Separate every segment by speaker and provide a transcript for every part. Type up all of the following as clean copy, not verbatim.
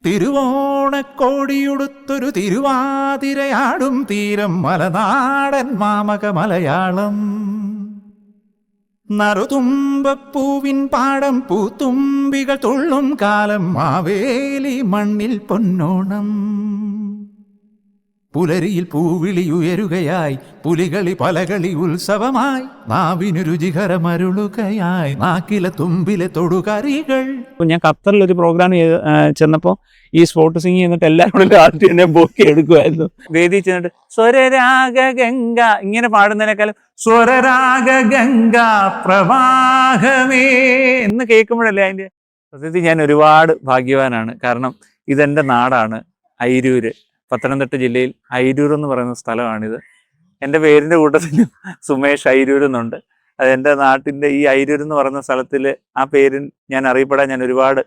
Speaker 1: തിരുവോണക്കോടിയുടുത്തൊരു തിരുവാതിരയാടും തീരം മലനാടൻ മാമക മലയാളം. നറുതുമ്പപ്പൂവിൻ പാടം പൂത്തുമ്പികൾ തുള്ളും കാലം മാവേലി മണ്ണിൽ പൊന്നോണം. പുലരിയിൽ പൂവിളിയുയരുകയായി പുലികളി പലകളി ഉത്സവമായി നാവിനു രുചികരമരുളുകയായി നാക്കിലെ തുമ്പിലെ തൊടുകറികൾ.
Speaker 2: ഞാൻ ഖത്തറിലൊരു പ്രോഗ്രാം ചെന്നപ്പോൾ ഈ സ്പോട്ട് സിംഗ് എന്നിട്ട് എല്ലാവരും ആദ്യം എന്നെ ബോക്കി എടുക്കുമായിരുന്നു. വേദി ചെന്നിട്ട് സ്വരരാഗ ഗംഗ ഇങ്ങനെ പാടുന്നതിനേക്കാളും സ്വരരാഗ ഗംഗ പ്രവാഹമേ എന്ന് കേൾക്കുമ്പോഴല്ലേ അതിൻ്റെ സത്യത്തിൽ ഞാൻ ഒരുപാട് ഭാഗ്യവാനാണ്. കാരണം ഇതെൻ്റെ നാടാണ് അയിരൂര്, പത്തനംതിട്ട ജില്ലയിൽ അയിരൂർ എന്ന് പറയുന്ന സ്ഥലമാണിത്. എൻ്റെ പേരിൻ്റെ കൂട്ടത്തിൽ സുമേഷ് അയിരൂർ എന്നുണ്ട്. അത് എൻ്റെ നാട്ടിൻ്റെ ഈ അയിരൂർ എന്ന് പറയുന്ന സ്ഥലത്തിൽ ആ പേരിൽ ഞാൻ അറിയപ്പെടാൻ ഞാൻ ഒരുപാട്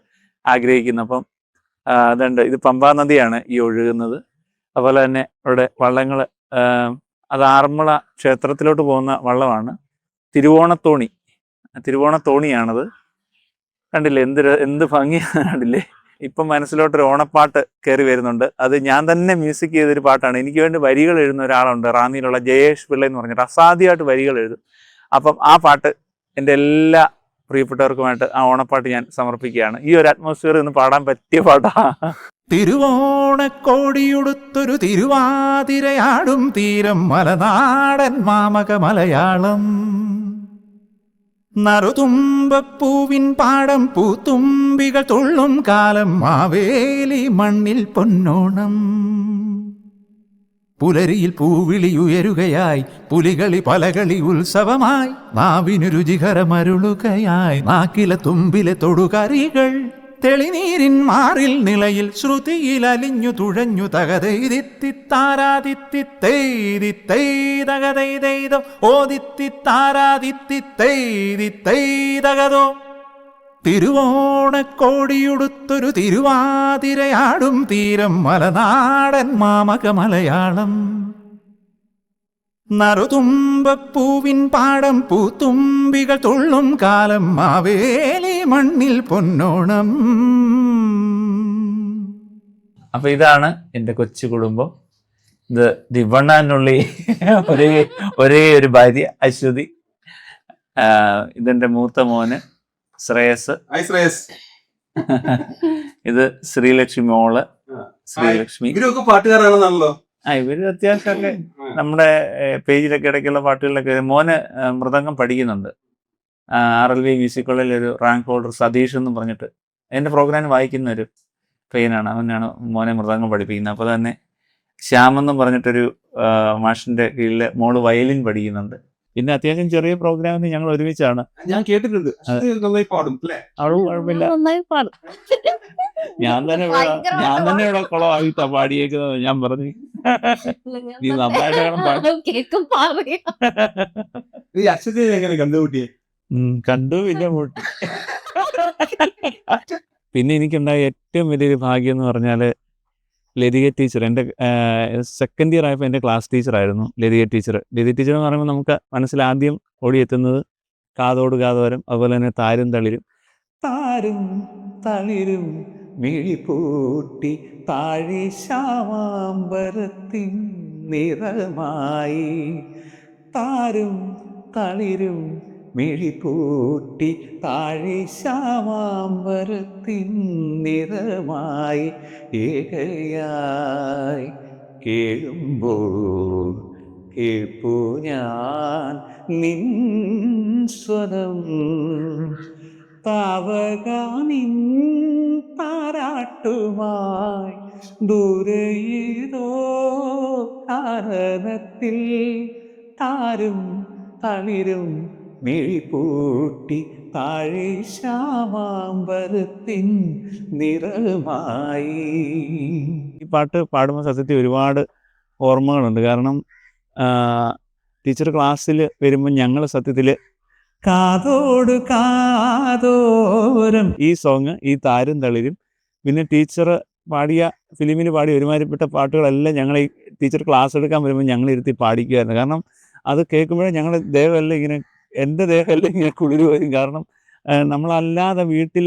Speaker 2: ആഗ്രഹിക്കുന്നു. അപ്പം അതുണ്ട്, ഇത് പമ്പാ നദിയാണ് ഈ ഒഴുകുന്നത്. അതുപോലെ തന്നെ ഇവിടെ വള്ളങ്ങൾ, അത് ആറന്മുള ക്ഷേത്രത്തിലോട്ട് പോകുന്ന വള്ളമാണ്. തിരുവോണത്തോണിയാണത്. കണ്ടില്ലേ എന്ത് ഭംഗിയാണ്, കണ്ടില്ലേ? ഇപ്പം മനസ്സിലോട്ടൊരു ഓണപ്പാട്ട് കയറി വരുന്നുണ്ട്. അത് ഞാൻ തന്നെ മ്യൂസിക് ചെയ്തൊരു പാട്ടാണ്. എനിക്ക് വേണ്ടി വരികൾ എഴുതുന്ന ഒരാളുണ്ട്, റാന്നിയിലുള്ള ജയേഷ് പിള്ള എന്ന് പറഞ്ഞിട്ട് അസാധ്യമായിട്ട് വരികൾ എഴുതും. അപ്പം ആ പാട്ട് എൻ്റെ എല്ലാ പ്രിയപ്പെട്ടവർക്കുമായിട്ട് ആ ഓണപ്പാട്ട് ഞാൻ സമർപ്പിക്കുകയാണ്. ഈ ഒരു അറ്റ്മോസ്ഫിയർ ഇന്ന് പാടാൻ പറ്റിയ പാട്ടാ.
Speaker 1: തിരുവോണക്കോടിയുടുത്തൊരു തിരുവാതിരയാടും തീരം മലനാടൻ മാമക മലയാളം. നറുതുമ്പപ്പൂവിൻ പാടം പൂത്തുമ്പികൾ തുള്ളും കാലം മാവേലി മണ്ണിൽ പൊന്നോണം. പുലരിയിൽ പൂവിളിയുയരുകയായി പുലികളി പലകളി ഉത്സവമായി നാവിനു രുചികരമരുളുകയായി നാക്കിലെ തുമ്പിലെ തൊടുകറികൾ. തെളിനീരിൻ മാറിൽ നിലയിൽ ശ്രുതിയിൽ അലിഞ്ഞു തുഴഞ്ഞു തകതൈതിത്തിത്താരാതിത്തിത്തൈതിത്തൈതകതൈതൈതോ ഓദിത്തിത്താരാതിത്തിത്തൈതിത്തൈതകതോ. തിരുവോണക്കോടിയുടുത്തൊരു തിരുവാതിരയാടും തീരം മലനാടൻ മാമക മലയാളം. നറുതുമ്പപ്പൂവിൻ പാടം പൂത്തുമ്പികൾ തുള്ളും കാലം മാവേലി മണ്ണിൽ പൊന്നോണം.
Speaker 2: അപ്പൊ ഇതാണ് എൻ്റെ കൊച്ചു കുടുംബം. ഇത് ദിവണ്ണാനുള്ളി ഒരേ ഒരു ഭാര്യ അശ്വതി. ഇതെന്റെ മൂത്ത മോന് ശ്രേയസ്. ഇത് ശ്രീലക്ഷ്മി മോള്. ശ്രീലക്ഷ്മി
Speaker 3: പാട്ടുകാരാണെന്നാണല്ലോ.
Speaker 2: ഇവര് അത്യാവശ്യമൊക്കെ നമ്മുടെ പേജിലൊക്കെ ഇടയ്ക്കുള്ള പാട്ടുകളിലൊക്കെ. മോന് മൃദംഗം പഠിക്കുന്നുണ്ട്. RLV മ്യൂസിക് കോളേജിൽ ഒരു റാങ്ക് ഹോൾഡർ സതീഷ് എന്ന് പറഞ്ഞിട്ട് എൻ്റെ പ്രോഗ്രാം വായിക്കുന്ന ഒരു പയ്യനാണ്. അവനാണ് മോനെ മൃദംഗം പഠിപ്പിക്കുന്നത്. അപ്പോൾ തന്നെ ശ്യാമെന്നും പറഞ്ഞിട്ടൊരു മാഷിന്റെ കീഴിൽ മോള് വയലിൻ പഠിക്കുന്നുണ്ട്. പിന്നെ അത്യാവശ്യം ചെറിയ പ്രോഗ്രാമിന് ഞങ്ങൾ ഒരുമിച്ചാണ്.
Speaker 3: ഞാൻ കേട്ടിട്ടുണ്ട്. നന്നായി പാടും അല്ലേ?
Speaker 2: അവളും കുഴപ്പമില്ല. ഞാൻ തന്നെ ഇവിടെ കുളമായിട്ടാ പാടിയേക്കുന്നത്. ഞാൻ പറഞ്ഞു നീ നന്നായിട്ട്
Speaker 3: എങ്ങനെ കണ്ടുകൂട്ടിയെ?
Speaker 2: കണ്ടു പിന്നെ കൂട്ടി. പിന്നെ എനിക്കുണ്ടായ ഏറ്റവും വലിയൊരു ഭാഗ്യം എന്ന് പറഞ്ഞാൽ ലതിക ടീച്ചർ. എൻ്റെ സെക്കൻഡ് ഇയർ ആയപ്പോൾ എൻ്റെ ക്ലാസ് ടീച്ചറായിരുന്നു ലതിക ടീച്ചർ. ലതിക ടീച്ചർ എന്ന് പറയുമ്പോൾ നമുക്ക് മനസ്സിലാദ്യം ഓടിയെത്തുന്നത് കാതോട് കാതോരം, അതുപോലെ തന്നെ താരും തളിരും. താരും തളിരും മിഴിപൂട്ടി താഴിശാമാമ്പരത്തിൻ നിറമായി. താരും തളിരും മിഴിപൂട്ടി താഴിശാമാമ്പരത്തിൻ നിറമായി. ഏകയായി കേഴുമ്പോൾ കേൾപ്പു ഞാൻ നിൻ സ്വരം. താവകാനിൻ താരാട്ടുമായി ദൂരേതോ കാനനത്തിൽ. താരും തളിരും മിഴിപൂട്ടി താഴിശാമാമ്പരത്തിൻ നിറമായി. ഈ പാട്ട് പാടുമ്പോൾ സത്യത്തിൽ ഒരുപാട് ഓർമ്മകളുണ്ട്. കാരണം ടീച്ചർ ക്ലാസ്സിൽ വരുമ്പോൾ ഞങ്ങൾ സത്യത്തിൽ കാതോട് കാതോരം ഈ സോങ്, ഈ താരും തളിരും, പിന്നെ ടീച്ചർ പാടിയ ഫിലിമിൽ പാടിയ ഒരുമാതിരിപ്പെട്ട പാട്ടുകളെല്ലാം ഞങ്ങൾ ഈ ടീച്ചർ ക്ലാസ് എടുക്കാൻ വരുമ്പോൾ ഞങ്ങൾ ഇരുത്തി പാടിക്കുമായിരുന്നു. കാരണം അത് കേൾക്കുമ്പോഴേ ഞങ്ങളുടെ ദേഹമെല്ലാം ഇങ്ങനെ, എൻ്റെ ദേഹമെല്ലാം ഇങ്ങനെ കുളിര് വരും. കാരണം നമ്മളല്ലാതെ വീട്ടിൽ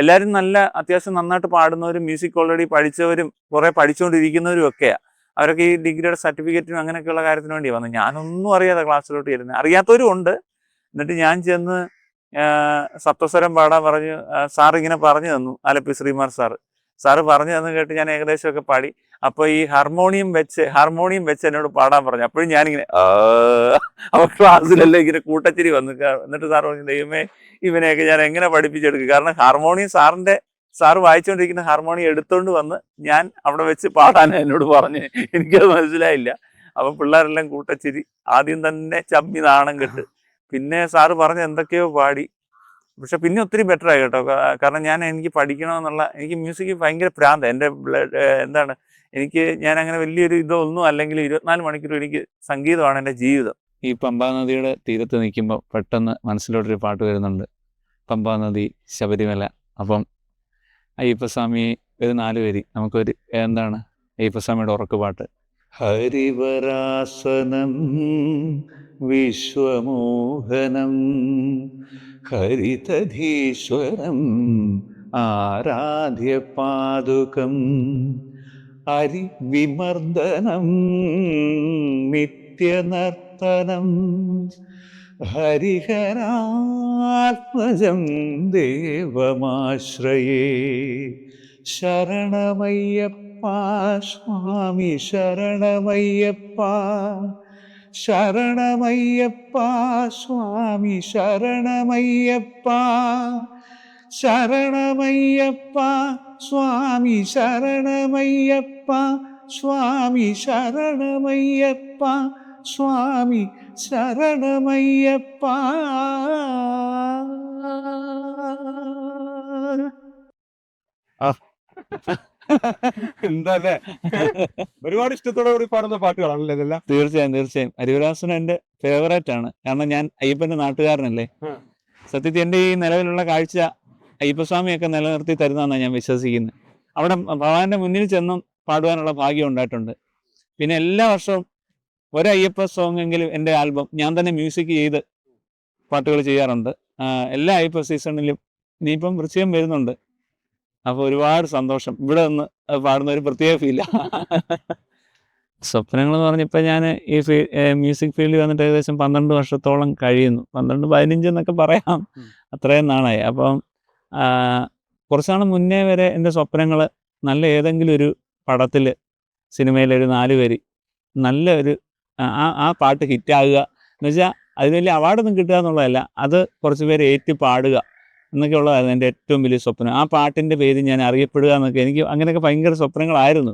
Speaker 2: എല്ലാവരും നല്ല അത്യാവശ്യം നന്നായിട്ട് പാടുന്നവരും മ്യൂസിക് ഓൾറെഡി പഠിച്ചവരും കുറെ പഠിച്ചുകൊണ്ടിരിക്കുന്നവരും ഒക്കെയാണ്. അവരൊക്കെ ഈ ഡിഗ്രിയുടെ സർട്ടിഫിക്കറ്റിനും അങ്ങനെയൊക്കെയുള്ള കാര്യത്തിന് വേണ്ടി വന്നു. ഞാനൊന്നും അറിയാതെ ക്ലാസ്സിലോട്ട് ഇരുന്നത്, അറിയാത്തവരും ഉണ്ട്. എന്നിട്ട് ഞാൻ ചെന്ന് സപ്തസ്വരം പാടാൻ പറഞ്ഞു. സാർ ഇങ്ങനെ പറഞ്ഞു തന്നു, ആലപ്പി ശ്രീമാർ സാറ് പറഞ്ഞു തന്നു കേട്ട് ഞാൻ ഏകദേശമൊക്കെ പാടി. അപ്പോൾ ഈ ഹാർമോണിയം വെച്ച് എന്നോട് പാടാൻ പറഞ്ഞു. അപ്പോഴും ഞാനിങ്ങനെ അപ്പോൾ ക്ലാസ്സിലെല്ലാം ഇങ്ങനെ കൂട്ടച്ചിരി വന്നു. എന്നിട്ട് സാർ പറഞ്ഞു, ദൈവമേ ഇവനെയൊക്കെ ഞാൻ എങ്ങനെ പഠിപ്പിച്ചെടുക്കും? കാരണം ഹാർമോണിയം സാറ് വായിച്ചുകൊണ്ടിരിക്കുന്ന ഹാർമോണിയം എടുത്തോണ്ട് വന്ന് ഞാൻ അവിടെ വെച്ച് പാടാൻ എന്നോട് പറഞ്ഞു. എനിക്കത് മനസ്സിലായില്ല. അപ്പം പിള്ളേരെല്ലാം കൂട്ടച്ചിരി. ആദ്യം തന്നെ ചമ്മി നാണം കെട്ട്. പിന്നെ സാറ് പറഞ്ഞ് എന്തൊക്കെയോ പാടി. പക്ഷെ പിന്നെ ഒത്തിരി ബെറ്റർ ആയി കേട്ടോ. കാരണം എനിക്ക് പഠിക്കണമെന്നുള്ള, എനിക്ക് മ്യൂസിക് ഭയങ്കര പ്രാന്ത. എൻ്റെ ഞാൻ അങ്ങനെ വലിയൊരു ഇതൊന്നും അല്ലെങ്കിൽ 24 മണിക്കൂർ എനിക്ക് സംഗീതമാണ് എൻ്റെ ജീവിതം. ഈ പമ്പാ നദിയുടെ തീരത്ത് നിൽക്കുമ്പോൾ പെട്ടെന്ന് മനസ്സിലോട്ടൊരു പാട്ട് വരുന്നുണ്ട്, പമ്പാ നദി ശബരിമല. അപ്പം അയ്യപ്പസ്വാമി ഒരു 4 വരി നമുക്കൊരു അയ്യപ്പസ്വാമിയുടെ ഉറക്കുപാട്ട്. ഹരിവരാസനം വിശ്വമോഹനം ഹരിതധീശ്വരം ആരാധ്യപാദുകം ഹരിവിമർദ്ദനം നിത്യനർത്തനം ഹരിഹരാത്മജം ദേവമാശ്രയേ ശരണമയ്യപ്പ സ്വാമി ശരണമയ്യപ്പ ശരണമയ്യപ്പ സ്വാമി ശരണമയ്യപ്പ ശരണമയ്യപ്പ സ്വാമി ശരണമയ്യപ്പ സ്വാമി ശരണമയ്യപ്പ സ്വാമി ശരണമയ്യപ്പ.
Speaker 4: എന്താ ഒരുപാട് ഇഷ്ടത്തോടെ കൂടി പാടുന്ന പാട്ടുകളാണല്ലേ ഇതെല്ലാം?
Speaker 2: തീർച്ചയായും ഹരിവരാസനം എൻ്റെ ഫേവറേറ്റ് ആണ്. കാരണം ഞാൻ അയ്യപ്പൻ്റെ നാട്ടുകാരനല്ലേ. സത്യത്തിൽ എൻ്റെ ഈ നിലവിലുള്ള കാഴ്ച അയ്യപ്പസ്വാമിയൊക്കെ നിലനിർത്തി തരുന്നതെന്നാണ് ഞാൻ വിശ്വസിക്കുന്നത്. അവിടെ ഭഗവാന്റെ മുന്നിൽ ചെന്നും പാടുവാനുള്ള ഭാഗ്യം ഉണ്ടായിട്ടുണ്ട്. പിന്നെ എല്ലാ വർഷവും ഒരു അയ്യപ്പ സോങ് എങ്കിലും എൻ്റെ ആൽബം ഞാൻ തന്നെ മ്യൂസിക് ചെയ്ത് പാട്ടുകൾ ചെയ്യാറുണ്ട്. എല്ലാ അയ്യപ്പ സീസണിലും. ഇനിയിപ്പം വൃശ്ചികം വരുന്നുണ്ട്. അപ്പോൾ ഒരുപാട് സന്തോഷം. ഇവിടെ നിന്ന് പാടുന്ന ഒരു പ്രത്യേക ഫീല. സ്വപ്നങ്ങൾ എന്ന് പറഞ്ഞപ്പോൾ ഞാൻ ഈ മ്യൂസിക് ഫീൽഡിൽ വന്നിട്ട് ഏകദേശം 12 വർഷത്തോളം കഴിയുന്നു. 12-15 എന്നൊക്കെ പറയാം, അത്രയും നാളായി. അപ്പം കുറച്ച് നാൾ മുന്നേ വരെ എൻ്റെ സ്വപ്നങ്ങൾ നല്ല ഏതെങ്കിലും ഒരു പടത്തിൽ, സിനിമയിലൊരു 4 വരി നല്ല ഒരു ആ പാട്ട് ഹിറ്റാകുക എന്ന് വെച്ചാൽ അതിന് വലിയ അവാർഡൊന്നും കിട്ടുക എന്നുള്ളതല്ല, അത് കുറച്ച് പേര് ഏറ്റി പാടുക എന്നൊക്കെ ഉള്ളതായിരുന്നു എൻ്റെ ഏറ്റവും വലിയ സ്വപ്നം. ആ പാട്ടിൻ്റെ പേര് ഞാൻ അറിയപ്പെടുക എന്നൊക്കെ, എനിക്ക് അങ്ങനെയൊക്കെ ഭയങ്കര സ്വപ്നങ്ങളായിരുന്നു.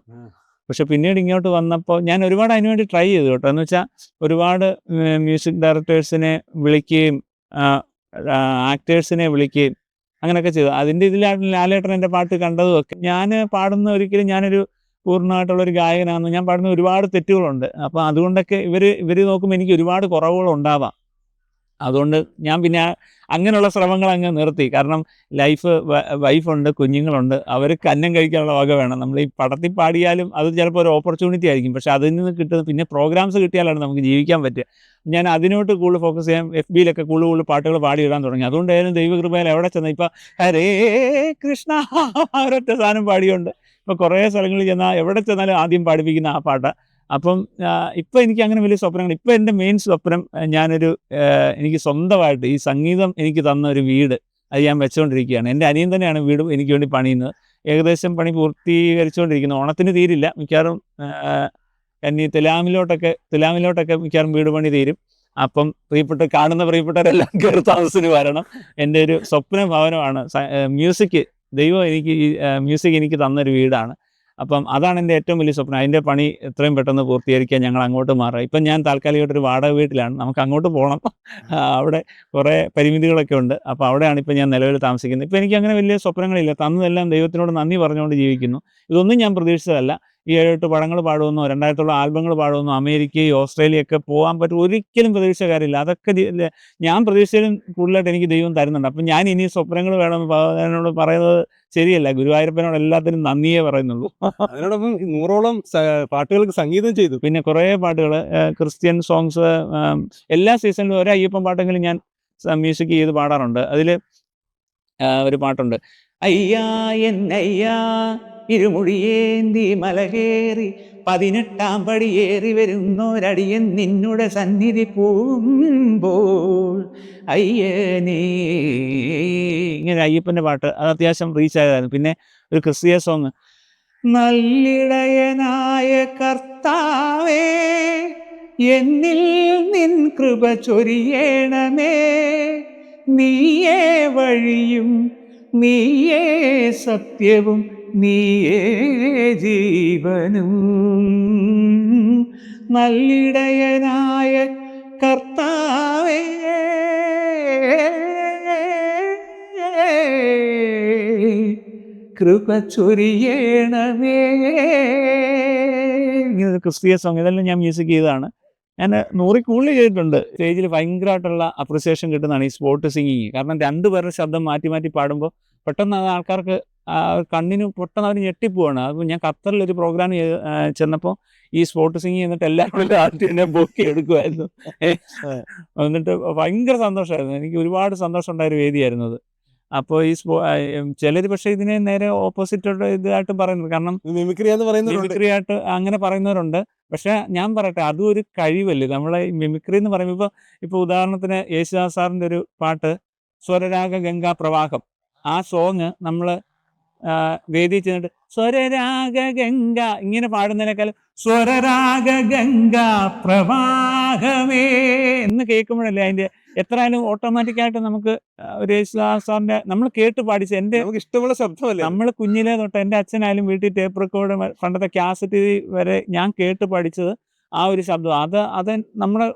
Speaker 2: പക്ഷെ പിന്നീട് ഇങ്ങോട്ട് വന്നപ്പോൾ ഞാൻ ഒരുപാട് അതിനുവേണ്ടി ട്രൈ ചെയ്തു കേട്ടോ. എന്ന് വെച്ചാൽ ഒരുപാട് മ്യൂസിക് ഡയറക്ടേഴ്സിനെ വിളിക്കുകയും ആക്ടേഴ്സിനെ വിളിക്കുകയും അങ്ങനെയൊക്കെ ചെയ്തു. അതിൻ്റെ ഇതിലാണ് ലാലേട്ടൻ എൻ്റെ പാട്ട് കണ്ടതും ഒക്കെ. ഞാൻ പാടുന്ന ഒരിക്കലും ഞാനൊരു പൂർണ്ണമായിട്ടുള്ളൊരു ഗായകനാണെന്ന്, ഞാൻ പാടുന്ന ഒരുപാട് തെറ്റുകളുണ്ട്. അപ്പോൾ അതുകൊണ്ടൊക്കെ ഇവർ നോക്കുമ്പോൾ എനിക്ക് ഒരുപാട് കുറവുകളുണ്ടാവാം. അതുകൊണ്ട് ഞാൻ പിന്നെ അങ്ങനെയുള്ള ശ്രമങ്ങൾ അങ്ങ് നിർത്തി. കാരണം വൈഫുണ്ട്, കുഞ്ഞുങ്ങളുണ്ട്, അവർക്ക് അന്നം കഴിക്കാനുള്ള വക വേണം. നമ്മൾ ഈ പടത്തിൽ പാടിയാലും അത് ചിലപ്പോൾ ഒരു ഓപ്പർച്യൂണിറ്റി ആയിരിക്കും. പക്ഷെ അതിൽ നിന്ന് കിട്ടുന്നത് പിന്നെ പ്രോഗ്രാംസ് കിട്ടിയാലാണ് നമുക്ക് ജീവിക്കാൻ പറ്റുക. ഞാൻ അതിനോട്ട് കൂടുതൽ ഫോക്കസ് ചെയ്യാൻ FBയിലൊക്കെ കൂടുതൽ പാട്ടുകൾ പാടിയിടാൻ തുടങ്ങി. അതുകൊണ്ടായാലും ദൈവകൃപയിൽ എവിടെ ചെന്നാൽ ഇപ്പോൾ ഹരേ കൃഷ്ണ ഒരൊറ്റ സാധനം പാടിയുണ്ട്. ഇപ്പോൾ കുറേ സ്ഥലങ്ങളിൽ ചെന്നാൽ എവിടെ ചെന്നാലും ആദ്യം പാടിപ്പിക്കുന്ന ആ പാട്ടാണ്. അപ്പം ഇപ്പം എനിക്ക് അങ്ങനെ വലിയ സ്വപ്നങ്ങൾ. ഇപ്പം എൻ്റെ മെയിൻ സ്വപ്നം എനിക്ക് സ്വന്തമായിട്ട് ഈ സംഗീതം എനിക്ക് തന്ന ഒരു വീട് അത് ഞാൻ വെച്ചുകൊണ്ടിരിക്കുകയാണ്. എൻ്റെ അനിയൻ തന്നെയാണ് വീട് എനിക്ക് വേണ്ടി പണിയുന്നത്. ഏകദേശം പണി പൂർത്തീകരിച്ചുകൊണ്ടിരിക്കുന്നു. ഓണത്തിന് തീരില്ല, മിക്കവാറും തുലാമിലോട്ടൊക്കെ മിക്കവാറും വീട് പണി തീരും. അപ്പം പ്രിയപ്പെട്ടവരെല്ലാം കയറി താമസത്തിന് വരണം. എൻ്റെ ഒരു സ്വപ്ന ഭവനമാണ് മ്യൂസിക്. ദൈവം എനിക്ക് ഈ മ്യൂസിക് എനിക്ക് തന്നൊരു വീടാണ്. അപ്പം അതാണ് എൻ്റെ ഏറ്റവും വലിയ സ്വപ്നം. അതിൻ്റെ പണി എത്രയും പെട്ടെന്ന് പൂർത്തീകരിക്കാൻ ഞങ്ങൾ അങ്ങോട്ട് മാറുക. ഇപ്പം ഞാൻ താൽക്കാലികമായിട്ടൊരു വാടക വീട്ടിലാണ്. നമുക്ക് അങ്ങോട്ട് പോകണം. അവിടെ കുറേ പരിമിതികളൊക്കെ ഉണ്ട്. അപ്പോൾ അവിടെയാണ് ഇപ്പം ഞാൻ നിലവിൽ താമസിക്കുന്നത്. ഇപ്പം എനിക്ക് അങ്ങനെ വലിയ സ്വപ്നങ്ങളില്ല. തന്നതെല്ലാം ദൈവത്തിനോട് നന്ദി പറഞ്ഞുകൊണ്ട് ജീവിക്കുന്നു. ഇതൊന്നും ഞാൻ പ്രതീക്ഷിച്ചതല്ല. ഈ 7-8 പടങ്ങൾ പാടുമെന്നോ 2000 ആൽബങ്ങൾ പാടുമെന്നോ അമേരിക്കയും ഓസ്ട്രേലിയയൊക്കെ പോകാൻ പറ്റും ഒരിക്കലും പ്രതീക്ഷിച്ച കാര്യമില്ല. അതൊക്കെ ഞാൻ പ്രതീക്ഷിച്ചാലും കൂടുതലായിട്ട് എനിക്ക് ദൈവം തരുന്നുണ്ട്. അപ്പം ഞാൻ ഇനി സ്വപ്നങ്ങൾ വേണമെന്ന് ഭഗവാനോട് പറയുന്നത് ശരിയല്ല. ഗുരുവായൂരപ്പനോട് എല്ലാത്തിനും നന്ദിയേ പറയുന്നുള്ളൂ.
Speaker 4: അതിനോടൊപ്പം 100ഓളം പാട്ടുകൾക്ക് സംഗീതം ചെയ്തു.
Speaker 2: പിന്നെ കുറേ പാട്ടുകൾ, ക്രിസ്ത്യൻ സോങ്സ്, എല്ലാ സീസണിലും ഒരു അയ്യപ്പൻ പാട്ടെങ്കിലും ഞാൻ മ്യൂസിക് ചെയ്ത് പാടാറുണ്ട്. അതിൽ ഒരു പാട്ടുണ്ട്, അയ്യാ എന്നയ്യാ ഇരുമുടിയേന്തി മലകേറി 18-ാം പടിയേറി വരുന്നോരടിയൻ നിന്നുടെ സന്നിധി പോകുമ്പോൾ അയ്യനേ. ഇങ്ങനെ അയ്യപ്പൻ്റെ പാട്ട്, അത് അത്യാവശ്യം റീച്ച് ആയതായിരുന്നു. പിന്നെ ഒരു ക്രിസ്തീയ സോങ്, നല്ലിടയനായ കർത്താവേ എന്നിൽ നിൻ കൃപ ചൊരിയണമേ, നീയേ വഴിയും നീയേ സത്യവും നീയേ ജീവനും. നല്ലിടയനായ കർത്താവേ കൃപ ചൊരിയണമേ. ഇങ്ങനെ ക്രിസ്തീയ സോങ്, ഇതെല്ലാം ഞാൻ മ്യൂസിക് ചെയ്തതാണ്. ഞാൻ 100 കൂടുതൽ ചെയ്തിട്ടുണ്ട്. സ്റ്റേജിൽ ഭയങ്കരമായിട്ടുള്ള അപ്രിസിയേഷൻ കിട്ടുന്നതാണ് ഈ സ്പോട്ട് സിംഗിങ്. കാരണം 2 പേരുടെ ശബ്ദം മാറ്റി മാറ്റി പാടുമ്പോൾ പെട്ടെന്ന് അത് ആൾക്കാർക്ക് കണ്ണിന് പെട്ടെന്ന് അവർ ഞെട്ടിപ്പോവാണ്. അപ്പോൾ ഞാൻ ഖത്തറിലൊരു പ്രോഗ്രാം ചെന്നപ്പോൾ ഈ സ്പോട്ട് സിംഗിങ് എന്നിട്ട് എല്ലാവരും ആദ്യം എന്നെ ബോക്കി എടുക്കുമായിരുന്നു. എന്നിട്ട് ഭയങ്കര സന്തോഷമായിരുന്നു. എനിക്ക് ഒരുപാട് സന്തോഷം ഉണ്ടായൊരു വേദിയായിരുന്നു അത്. അപ്പോൾ ഈ ചിലർ പക്ഷേ ഇതിനെ നേരെ ഓപ്പോസിറ്റ് ഇതായിട്ട് പറയുന്നത്, കാരണം
Speaker 4: മിമിക്രി എന്ന് പറയുന്നത്
Speaker 2: മിമിക്രി ആയിട്ട് അങ്ങനെ പറയുന്നവരുണ്ട്. പക്ഷെ ഞാൻ പറയട്ടെ, അതും ഒരു കഴിവല്ലേ. നമ്മളെ മിമിക്രി എന്ന് പറയുമ്പോൾ ഇപ്പോൾ ഉദാഹരണത്തിന് യേശുദാസ് സാറിൻ്റെ ഒരു പാട്ട് സ്വരരാഗ ഗംഗാ പ്രവാഹം, ആ സോങ് നമ്മൾ വേദിയിൽ ചെന്നിട്ട് സ്വരരാഗ ഗംഗ ഇങ്ങനെ പാടുന്നതിനേക്കാൾ സ്വരരാഗ ഗംഗാ പ്രവാഹമേ എന്ന് കേൾക്കുമ്പോഴല്ലേ അതിൻ്റെ എത്രയായാലും ഓട്ടോമാറ്റിക്കായിട്ട് നമുക്ക് ഒരു യേശുദാസ് സാറിൻ്റെ നമ്മൾ കേട്ട് പാടിച്ച് എൻ്റെ
Speaker 4: ഇഷ്ടമുള്ള ശബ്ദമല്ലേ.
Speaker 2: നമ്മൾ കുഞ്ഞിലേ തൊട്ട് എൻ്റെ അച്ഛനായാലും വീട്ടിൽ ടേപ്പ് റെക്കോർഡ് പണ്ടത്തെ കാസറ്റ് വരെ ഞാൻ കേട്ട് പഠിച്ചത് ആ ഒരു ശബ്ദം. അത് നമ്മളെ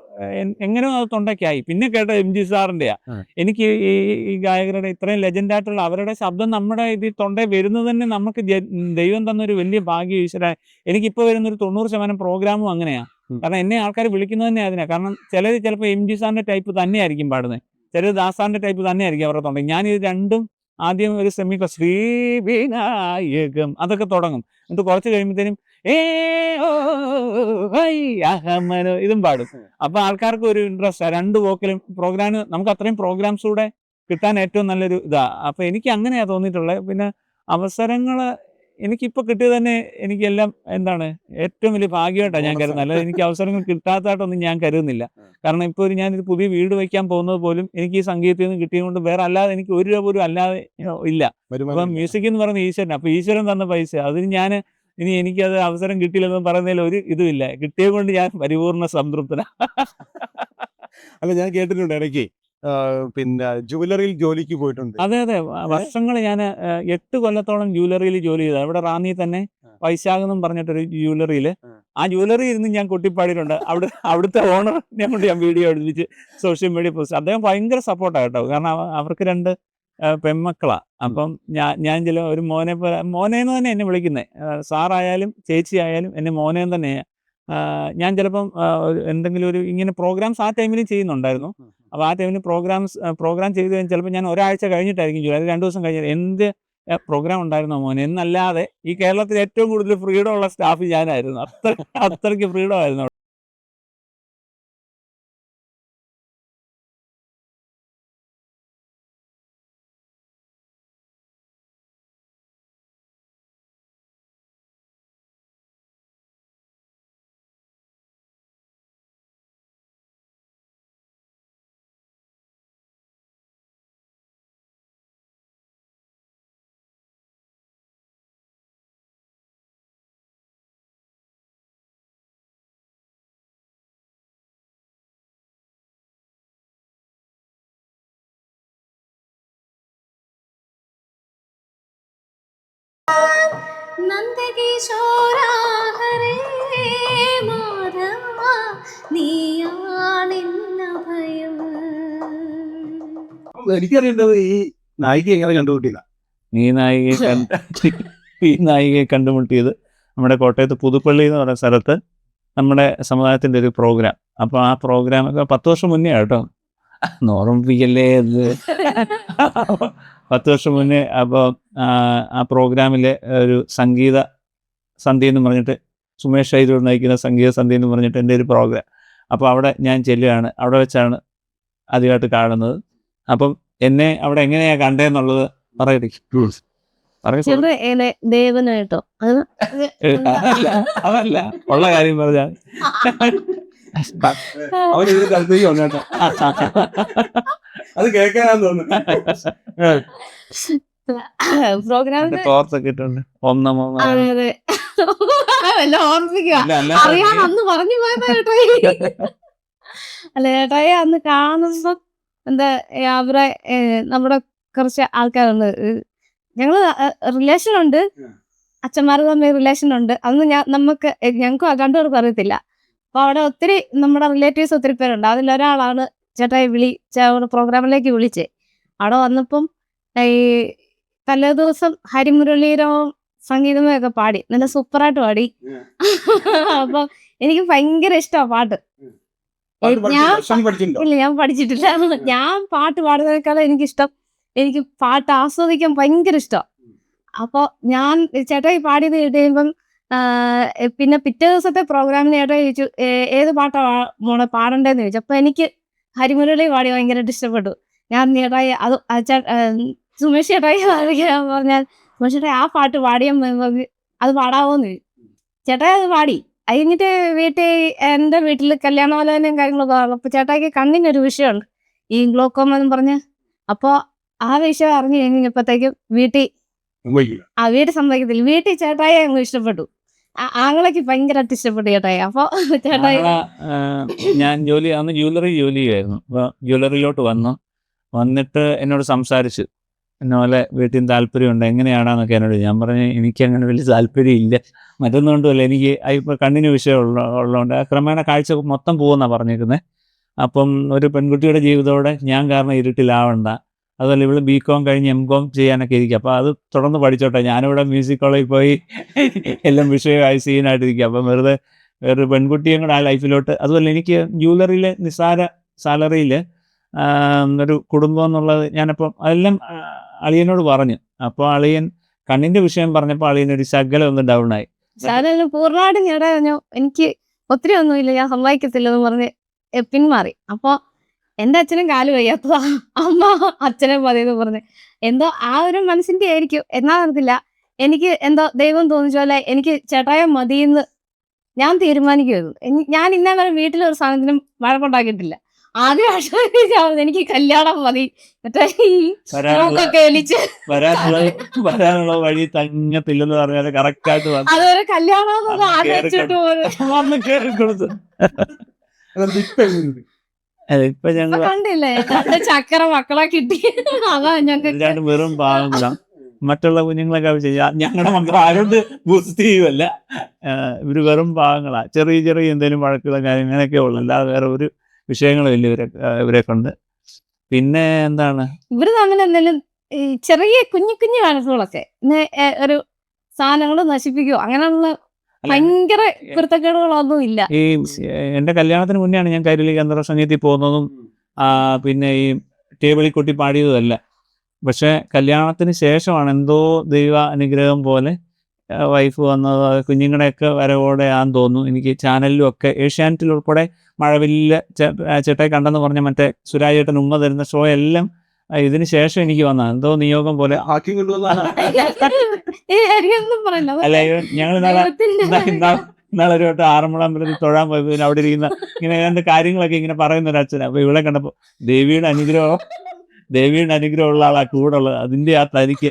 Speaker 2: എങ്ങനെയോ അത് തൊണ്ടയ്ക്കായി. പിന്നെ കേട്ട MG സാറിൻ്റെയാ. എനിക്ക് ഈ ഗായകരുടെ ഇത്രയും ലെജൻഡായിട്ടുള്ള അവരുടെ ശബ്ദം നമ്മുടെ ഇതിൽ തൊണ്ടയിൽ വരുന്നത് തന്നെ നമുക്ക് ദൈവം തന്നൊരു വലിയ ഭാഗ്യം ഈശ്വര. എനിക്കിപ്പോൾ വരുന്നൊരു 90% പ്രോഗ്രാമും അങ്ങനെയാണ്. കാരണം എന്നെ ആൾക്കാർ വിളിക്കുന്നത് തന്നെ അതിനാണ്. കാരണം ചിലപ്പോൾ MG സാറിൻ്റെ ടൈപ്പ് തന്നെയായിരിക്കും പാടുന്നത്, ചിലർ ദാസാറിൻ്റെ ടൈപ്പ് തന്നെയായിരിക്കും അവരുടെ തൊണ്ട. ഞാനിത് രണ്ടും ആദ്യം ഒരു ശ്രീ വിനായകം അതൊക്കെ തുടങ്ങും. എന്നിട്ട് കുറച്ച് കഴിയുമ്പോഴത്തേനും അഹമ്മനോ ഇതും പാടും. അപ്പൊ ആൾക്കാർക്ക് ഒരു ഇൻട്രസ്റ്റ് 2 വോക്കലും പ്രോഗ്രാം. നമുക്ക് അത്രയും പ്രോഗ്രാംസ് കൂടെ കിട്ടാൻ ഏറ്റവും നല്ലൊരു ഇതാ. അപ്പൊ എനിക്ക് അങ്ങനെയാ തോന്നിയിട്ടുള്ളത്. പിന്നെ അവസരങ്ങൾ എനിക്കിപ്പോൾ കിട്ടിയത് തന്നെ എനിക്കെല്ലാം എന്താണ് ഏറ്റവും വലിയ ഭാഗ്യമായിട്ടാണ് ഞാൻ കരുതുന്നത്. അല്ലാതെ എനിക്ക് അവസരങ്ങൾ കിട്ടാത്തതായിട്ടൊന്നും ഞാൻ കരുതുന്നില്ല. കാരണം ഇപ്പോൾ ഞാനൊരു പുതിയ വീട് വയ്ക്കാൻ പോകുന്നത് പോലും എനിക്ക് ഈ സംഗീതത്തിൽ നിന്ന് കിട്ടിയതുകൊണ്ട് വേറെ അല്ലാതെ എനിക്ക് 1 രൂപ പോലും അല്ലാതെ ഇല്ല. അപ്പം മ്യൂസിക് എന്ന് പറയുന്നത് ഈശ്വരൻ. അപ്പോൾ ഈശ്വരൻ തന്ന പൈസ അതിന് ഞാൻ ഇനി എനിക്കത് അവസരം കിട്ടിയില്ലെന്ന് പറയുന്നതിൽ ഒരു ഇതുമില്ല. കിട്ടിയത് കൊണ്ട് ഞാൻ പരിപൂർണ്ണ സംതൃപ്തനാണ്.
Speaker 4: അല്ല, ഞാൻ കേട്ടിട്ടുണ്ട് ഇടയ്ക്ക് പിന്നെ ജുവലറിയിൽ ജോലിക്ക് പോയിട്ടുണ്ട്.
Speaker 2: അതെ വർഷങ്ങൾ ഞാൻ 8 കൊല്ലത്തോളം ജുവലറിയിൽ ജോലി ചെയ്തത്. ഇവിടെ റാന്നി തന്നെ വൈശാഖ് എന്നും പറഞ്ഞിട്ടൊരു ജുവലറിയിൽ. ആ ജുവലറി ഇരുന്ന് ഞാൻ കൊട്ടിപ്പാടിയിട്ടുണ്ട്. അവിടുത്തെ ഓണറിനെ കൊണ്ട് ഞാൻ വീഡിയോ എടുപ്പിച്ച് സോഷ്യൽ മീഡിയ പോസ്റ്റ്. അദ്ദേഹം ഭയങ്കര സപ്പോർട്ടാണ് കേട്ടോ. കാരണം അവർക്ക് 2 പെൺമക്കളാ. അപ്പം ഞാൻ ചില ഒരു മോനേന്ന് തന്നെ എന്നെ വിളിക്കുന്നത്. സാറായാലും ചേച്ചി ആയാലും എന്നെ മോനേന്ന് തന്നെയാണ്. ഞാൻ ചിലപ്പം എന്തെങ്കിലും ഒരു ഇങ്ങനെ പ്രോഗ്രാംസ് ആ ടൈമിൽ ചെയ്യുന്നുണ്ടായിരുന്നു. അപ്പോൾ ആ ടൈമിൽ പ്രോഗ്രാം ചെയ്ത് കഴിഞ്ഞാൽ ചിലപ്പോൾ ഞാൻ ഒരാഴ്ച കഴിഞ്ഞിട്ടായിരിക്കും ജോലി, 2 ദിവസം കഴിഞ്ഞിട്ട് എന്ത് പ്രോഗ്രാം ഉണ്ടായിരുന്നോ മോനെ എന്നല്ലാതെ ഈ കേരളത്തിൽ ഏറ്റവും കൂടുതൽ ഫ്രീഡം ഉള്ള സ്റ്റാഫ് ഞാനായിരുന്നു. അത്രയ്ക്ക് ഫ്രീഡം ആയിരുന്നു.
Speaker 5: നന്ദകിശോര ഹരേ മാധവ നീയാണെന്നഭയം.
Speaker 4: എനിക്കറിയേണ്ടത് ഈ നായിക എങ്ങനെ കണ്ടുപിട്ടില്ല.
Speaker 2: ഈ നായികയെ കണ്ടുമുട്ടിയത് നമ്മുടെ കോട്ടയത്ത് പുതുപ്പള്ളി എന്ന് പറയുന്ന സ്ഥലത്ത് നമ്മുടെ സമുദായത്തിൻ്റെ ഒരു പ്രോഗ്രാം. അപ്പോൾ ആ പ്രോഗ്രാമൊക്കെ 10 വർഷം മുന്നേ കേട്ടോ, ഓർമ്മിപ്പിക്കല്ലേ അത്. 10 വർഷം മുന്നേ. അപ്പോൾ ആ പ്രോഗ്രാമിലെ ഒരു സംഗീത സന്ധ്യ എന്ന് പറഞ്ഞിട്ട് സുമേഷ് ഐരൂർ നയിക്കുന്ന സംഗീത സന്ധ്യ എന്ന് പറഞ്ഞിട്ട് എൻ്റെ ഒരു പ്രോഗ്രാം. അപ്പോൾ അവിടെ ഞാൻ ചെല്ലുകയാണ്. അവിടെ വെച്ചാണ് ആദ്യമായിട്ട് കാണുന്നത്. അപ്പം എന്നെ അവിടെ എങ്ങനെയാണ് കണ്ടതെന്നുള്ളത് പറയട്ടെ.
Speaker 6: ചെറുത് ദേവനായിട്ടോ അത്
Speaker 2: അതല്ല ഉള്ള കാര്യം പറഞ്ഞാൽ
Speaker 4: അവന് താല്പര്യം കേട്ടോ അത് കേൾക്കാനാന്ന് തോന്നുന്നു.
Speaker 6: പ്രോഗ്രാമിന്
Speaker 2: തോർത്തൊക്കെ ഇട്ടുണ്ട് ഒന്നമോ
Speaker 6: അതെ എല്ലാം ഓർമ്മിക്കുക അറിയാൻ അന്ന് പറഞ്ഞു പോയതാ ചേട്ടായി. അല്ല ചേട്ടായി അന്ന് കാണുമ്പോ എന്താ അവരെ നമ്മുടെ കുറച്ച് ആൾക്കാരുണ്ട്, ഞങ്ങള് റിലേഷൻ ഉണ്ട്, അച്ഛന്മാർ തമ്മിൽ റിലേഷൻ ഉണ്ട്. അന്ന് ഞങ്ങൾക്ക് രണ്ടുപേർക്കും അറിയത്തില്ല. അപ്പൊ അവിടെ ഒത്തിരി നമ്മുടെ റിലേറ്റീവ്സ് ഒത്തിരി പേരുണ്ട്. അതിലൊരാളാണ് ചേട്ടായി പ്രോഗ്രാമിലേക്ക് വിളിച്ചേ. അവിടെ വന്നപ്പം ഈ തലേ ദിവസം ഹരിമുരളീരവും സംഗീതവും ഒക്കെ പാടി നല്ല സൂപ്പറായിട്ട് പാടി. അപ്പൊ എനിക്ക് ഭയങ്കര ഇഷ്ടമാണ് പാട്ട്. ഇല്ല ഞാൻ പഠിച്ചിട്ടില്ല. ഞാൻ പാട്ട് പാടുന്നതിനേക്കാളും എനിക്കിഷ്ടം, എനിക്ക് പാട്ട് ആസ്വദിക്കാൻ ഭയങ്കര ഇഷ്ടമാണ്. അപ്പൊ ഞാൻ ചേട്ടായി പാടിയത് കഴിയുമ്പം പിന്നെ പിറ്റേ ദിവസത്തെ പ്രോഗ്രാമിന് ചേട്ടായി ചോദിച്ചു ഏത് പാട്ടാ മോളെ പാടണ്ടേന്ന് ചോദിച്ചു. അപ്പൊ എനിക്ക് ഹരിമുരളി പാടി ഭയങ്കരമായിട്ട് ഇഷ്ടപ്പെട്ടു. ഞാൻ ചേട്ടായി അത് സുമേഷ് ചേട്ടായി പറഞ്ഞാൽ സുമേഷ് ചേട്ടായി ആ പാട്ട് പാടിയാൽ അത് പാടാവോന്ന് ചോദിച്ചു. ചേട്ടായി അത് പാടി. അത് കഴിഞ്ഞിട്ട് എൻ്റെ വീട്ടിൽ കല്യാണാലോചനയും കാര്യങ്ങളൊക്കെ പറഞ്ഞു. അപ്പൊ ചേട്ടായിക്ക് കണ്ണിനൊരു വിഷയമുണ്ട്, ഈ ഗ്ലോക്കോമ എന്ന് പറഞ്ഞ്. അപ്പൊ ആ വിഷയം അറിഞ്ഞു കഴിഞ്ഞപ്പോഴത്തേക്കും വീട്ടിൽ സമ്മതിക്കത്തില്ല. വീട്ടിൽ ചേട്ടായി അങ്ങ് ഇഷ്ടപ്പെട്ടു, ആങ്ങളൊക്കെ ഭയങ്കരമായിട്ട് ഇഷ്ടപ്പെട്ടു ചേട്ടായി. അപ്പൊ ചേട്ടായി
Speaker 2: ഞാൻ അന്ന് ജ്വല്ലറി ജോലി ചെയ്യുമായിരുന്നു. അപ്പൊ ജ്വല്ലറിയിലോട്ട് വന്നിട്ട് എന്നോട് സംസാരിച്ചു, എന്നെ വീട്ടിൽ നിന്ന് താല്പര്യമുണ്ട് എങ്ങനെയാണെന്നൊക്കെ എന്നോട്. ഞാൻ പറഞ്ഞു എനിക്ക് അങ്ങനെ വലിയ താല്പര്യം ഇല്ല, മറ്റൊന്നുകൊണ്ടുമല്ല, എനിക്ക് ഇപ്പോൾ കണ്ണിന് വിഷയം ഉള്ളതുകൊണ്ട് ക്രമേണ കാഴ്ച മൊത്തം പോകുമെന്നാണ് പറഞ്ഞേക്കുന്നത്. അപ്പം ഒരു പെൺകുട്ടിയുടെ ജീവിതത്തോടെ ഞാൻ കാരണം ഇരുട്ടിലാവണ്ട, അതുപോലെ ഇവിടെ BCom കഴിഞ്ഞ് MCom ചെയ്യാനൊക്കെ ഇരിക്കുക. അപ്പോൾ അത് തുടർന്ന് പഠിച്ചോട്ടെ, ഞാനിവിടെ മ്യൂസിക് കോളേജിൽ പോയി എല്ലാം വിഷയമായി സീനായിട്ടിരിക്കുക. അപ്പം വെറുതെ വേറൊരു പെൺകുട്ടിയും കൂടെ ആ ലൈഫിലോട്ട്. അതുപോലെ എനിക്ക് ജ്വല്ലറിയിലെ നിസ്സാര സാലറിയിൽ ഒരു കുടുംബം എന്നുള്ളത് ഞാനപ്പം അതെല്ലാം അളിയനോട് പറഞ്ഞു. അപ്പോൾ അളിയൻ കണ്ണിൻ്റെ വിഷയം പറഞ്ഞപ്പോൾ അളിയനൊരു ശകലം ഒന്ന് ഡൗൺ ആയി.
Speaker 6: പൂർണ്ണമായിട്ടും ചേട്ടാ എനിക്ക് ഒത്തിരി ഒന്നുമില്ല, ഞാൻ സമ്മതിക്കത്തില്ലെന്ന് പറഞ്ഞ് പിന്മാറി. അപ്പോൾ എൻ്റെ അച്ഛനും കാല് വയ്യാത്തതാ, അമ്മ അച്ഛനെ മതിയെന്ന് പറഞ്ഞ് എന്തോ ആ ഒരു മനസ്സിൻ്റെ ആയിരിക്കും, എന്നാ അറിയത്തില്ല. എനിക്ക് എന്തോ ദൈവം തോന്നിച്ച പോലെ എനിക്ക് ചേട്ടായ മതിയെന്ന് ഞാൻ തീരുമാനിക്കുമായിരുന്നു. ഞാൻ ഇന്നേ വരെ വീട്ടിലൊരു സാധനത്തിനും വഴക്കുണ്ടാക്കിയിട്ടില്ല. ആദ്യം എനിക്ക് കല്യാണം മതി, മറ്റേ
Speaker 2: വരാനുള്ള വഴി തങ്ങത്തില്ലെന്ന് പറഞ്ഞാൽ കറക്റ്റായിട്ട്
Speaker 6: അതൊരു കല്യാണം ആലോചിച്ചിട്ട്
Speaker 2: ഇപ്പൊ ഞങ്ങൾ
Speaker 6: കണ്ടില്ലേ ചക്കര മക്കളെ കിട്ടി. അതാ ഞങ്ങൾക്ക്
Speaker 2: വെറും പാവങ്ങളാണ്. മറ്റുള്ള കുഞ്ഞുങ്ങളൊക്കെ ഞങ്ങളുടെ മക്കൾ ആരോട് ബൂസ്റ്റ് ചെയ്യുമല്ല, ഇവര് വെറും പാവങ്ങളാ. ചെറിയ ചെറിയ എന്തെങ്കിലും വഴക്കുള്ള കാര്യം ഇങ്ങനെയൊക്കെ ഉള്ളു, അല്ലാതെ വേറെ ഒരു വിഷയങ്ങളും ഇല്ല ഇവരെ കൊണ്ട്. പിന്നെ എന്താണ്
Speaker 6: ഇവര് തമ്മിൽ എന്തെങ്കിലും ചെറിയ കുഞ്ഞു കുഞ്ഞു വഴക്കുകളൊക്കെ ഒരു സാധനങ്ങൾ നശിപ്പിക്കുകയോ അങ്ങനെയുള്ള ഭയങ്കര കുരുത്തക്കേടുകളൊന്നും ഇല്ല.
Speaker 2: ഈ എൻ്റെ കല്യാണത്തിന് മുന്നെയാണ് ഞാൻ കൈരളി കേന്ദ്ര സംഗീതത്തിൽ പോകുന്നതും പിന്നെ ഈ ടേബിളിൽ കൊട്ടി പാടിയതുമല്ല. പക്ഷെ കല്യാണത്തിന് ശേഷമാണ് എന്തോ ദൈവ അനുഗ്രഹം പോലെ വൈഫ് വന്നത്, കുഞ്ഞുങ്ങളുടെയൊക്കെ വരവോടെ ആണെന്ന് തോന്നുന്നു. എനിക്ക് ചാനലിലും ഒക്കെ ഏഷ്യാനെറ്റിൽ ഉൾപ്പെടെ മഴവില്ല് ചേട്ടായി കണ്ടെന്ന് പറഞ്ഞ മറ്റേ സുരാജ് ചേട്ടൻ ഉമ്മ തരുന്ന ഷോ എല്ലാം ഇതിന് ശേഷം എനിക്ക് വന്നതാണ്. എന്തോ നിയോഗം പോലെ അല്ല. ഞങ്ങൾ ഇന്നാളെ ഒരു വട്ടം ആറന്മുള അമ്പലത്തിൽ തൊഴാൻ പോയപ്പോൾ അവിടെ ഇരിക്കുന്ന ഇങ്ങനെ രണ്ട് കാര്യങ്ങളൊക്കെ ഇങ്ങനെ പറയുന്ന ഒരു അച്ഛൻ. അപ്പൊ ഇവിടെ കണ്ടപ്പോൾ ദേവിയുടെ അനുഗ്രഹം ഉള്ള ആളാ കൂടെ ഉള്ളത്. അതിന്റെ ആ തനിക്ക്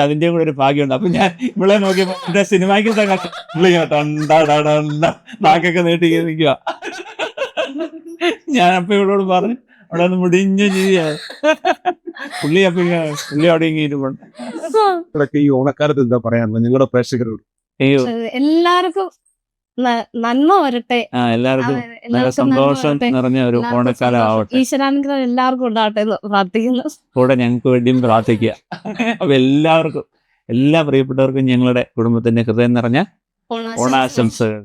Speaker 2: അതിന്റെയും കൂടെ ഒരു ഭാഗ്യമുണ്ട്. അപ്പൊ ഞാൻ ഇവിടെ നോക്കിയപ്പോ എന്റെ സിനിമയ്ക്ക് നാക്കൊക്കെ നീട്ടി നിൽക്കുക. ഞാൻ അപ്പൊ ഇവളോട് പറഞ്ഞു അവിടെ ഒന്ന് മുടിഞ്ഞ ജീവിയാണ് പുള്ളി. അപ്പൊ പുള്ളി അവിടെ ഇങ്ങിട്ടുണ്ട്.
Speaker 4: ഈ ഓണക്കാലത്ത് എന്താ പറയാനുള്ളത് നിങ്ങളുടെ പ്രേക്ഷകരോട്?
Speaker 6: എല്ലാവർക്കും നന്മ വരട്ടെ,
Speaker 2: എല്ലാവർക്കും നല്ല സന്തോഷം നിറഞ്ഞ ഒരു ഓണക്കാലം ആവട്ടെ.
Speaker 6: ഈശ്വരാനുഗ്രഹം എല്ലാവർക്കും ഉണ്ടാവട്ടെ എന്ന് പ്രാർത്ഥിക്കുന്നു.
Speaker 2: കൂടെ ഞങ്ങൾക്ക് വേണ്ടിയും പ്രാർത്ഥിക്കുക. അപ്പൊ എല്ലാ പ്രിയപ്പെട്ടവർക്കും ഞങ്ങളുടെ കുടുംബത്തിന്റെ ഹൃദയം നിറഞ്ഞ ഓണാശംസകൾ.